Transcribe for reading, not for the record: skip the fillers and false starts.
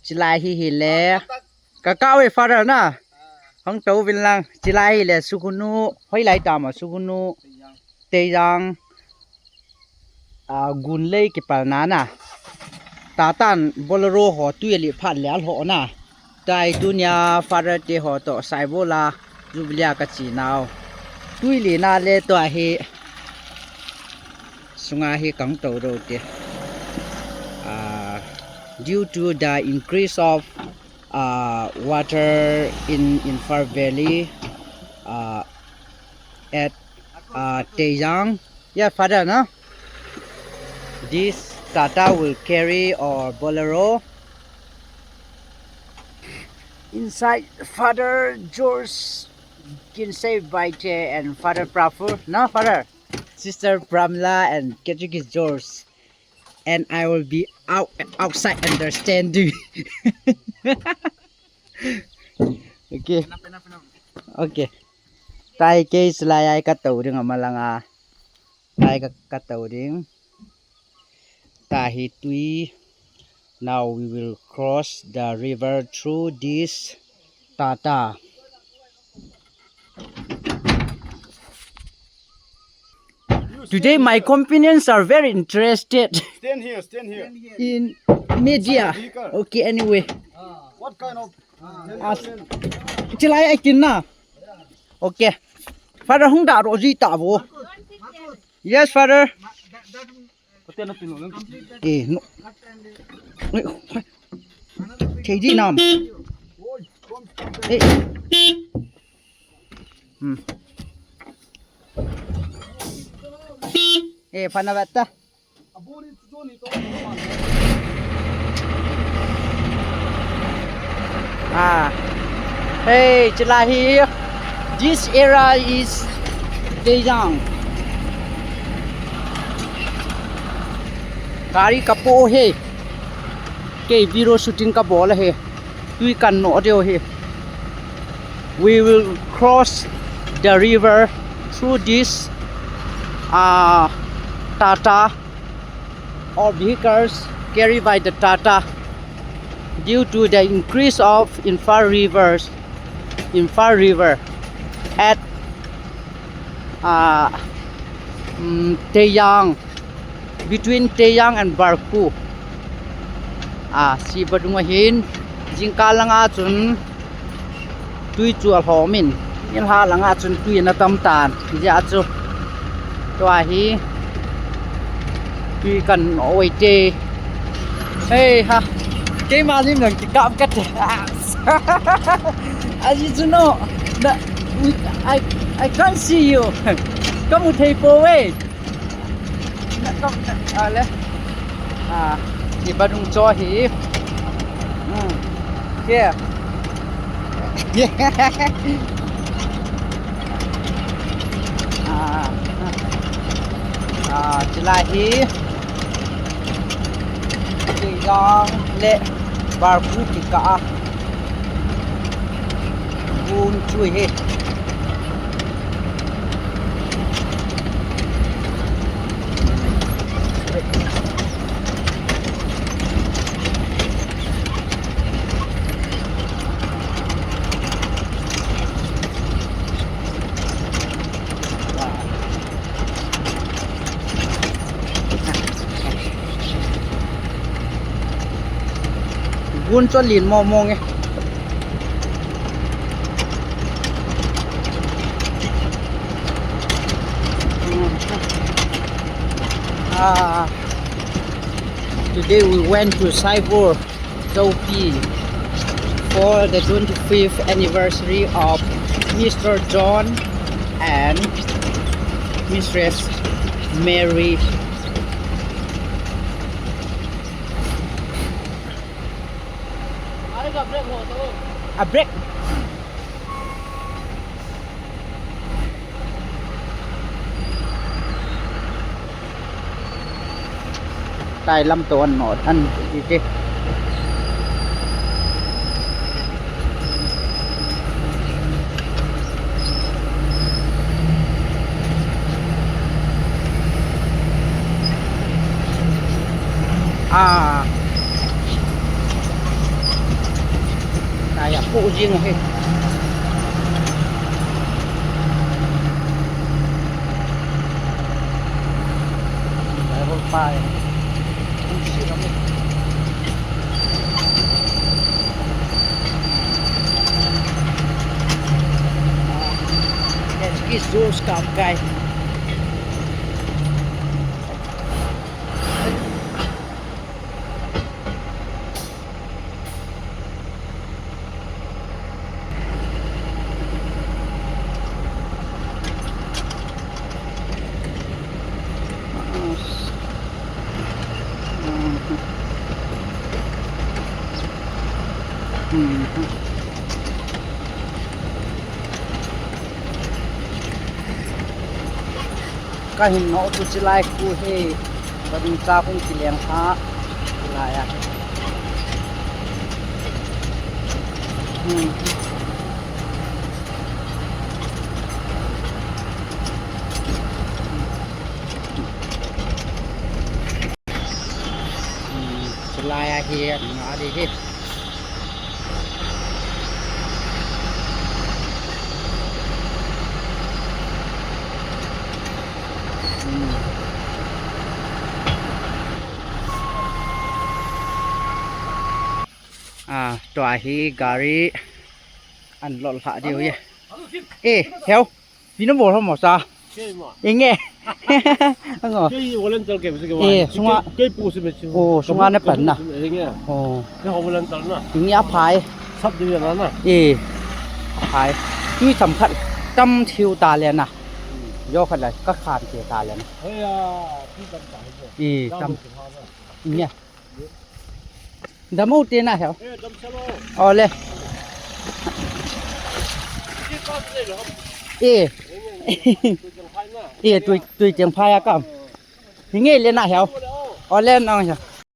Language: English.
Chilai hi le kakao e father na hong to vin lang chilai le sukunu hoi lai ta ma sukunu te yang gun lei ki pal na na ta tan bolero ho tu li phat le ho na tai dunya father te ho to sai bola jubilia ka chi naw tu li na le to hi sunga hi kang to ro te due to the increase of water in Far Valley at Taeyang. Yeah, father, no? This Tata will carry or Bolero inside Father George Kinsey Baite and Father Prafur. No, father? Sister Pramla and Ketchikis George. And I will be outside understanding. Okay. Okay. Tai ke selai ka tau ding amalanga. Tai ka tau ding. Ta hi tui. Now we will cross the river through this Tata. Today my companions are very interested. Stand here. In media. Okay, anyway. What kind of Chilai ai kin na. Okay. Father hung da ro ji ta bo. Yes, father. No. Thei ji nam. Phana batta. Hey, Chilai here. This area is Taeyang. Kari kapo he. Ke video shooting ka bola he. Tui kan no deo he. We will cross the river through this Tata or vehicles carried by the Tata due to the increase of Infar River at Taeyang, between Taeyang and Barku. Si badunga hin jingka langa chun tui chual homin in ha langa chun tui na tam tan ja chu to hi tui kan oi te hey ha ke ma lim lang ki kap kat as you know I can't see you come to take away come ale si badung cho hi yeah Chilai hi Taeyang le Barku tika bun chui he bun cho lin mo mo nge today we went to Saibur Zopi for the 25th anniversary of Mr. John and Mistress Mary. A break. Tai lam to an no an ti Kayak pusing he. Level 5. Pusing kami. Jesus kakai. Ka hin no tu chilai ku he bading cha kung kileng ha laya chilaya he na de he tòa hi gari ăn lọt hạ điều gì ê theo vì nó bổ không mỏ sao ê nghe anh ngỏ ê xung quanh ồ xung quanh nó bẩn à ồ tiếng áp phái ê phái tuy sầm khăn tâm thiêu tà liền à do khăn này các khàn kia tà liền ê tâm nghe đâm út tiền à hiểu lên tôi tiếng phai à cầm thì nghe lên à hiểu lên nào nhỉ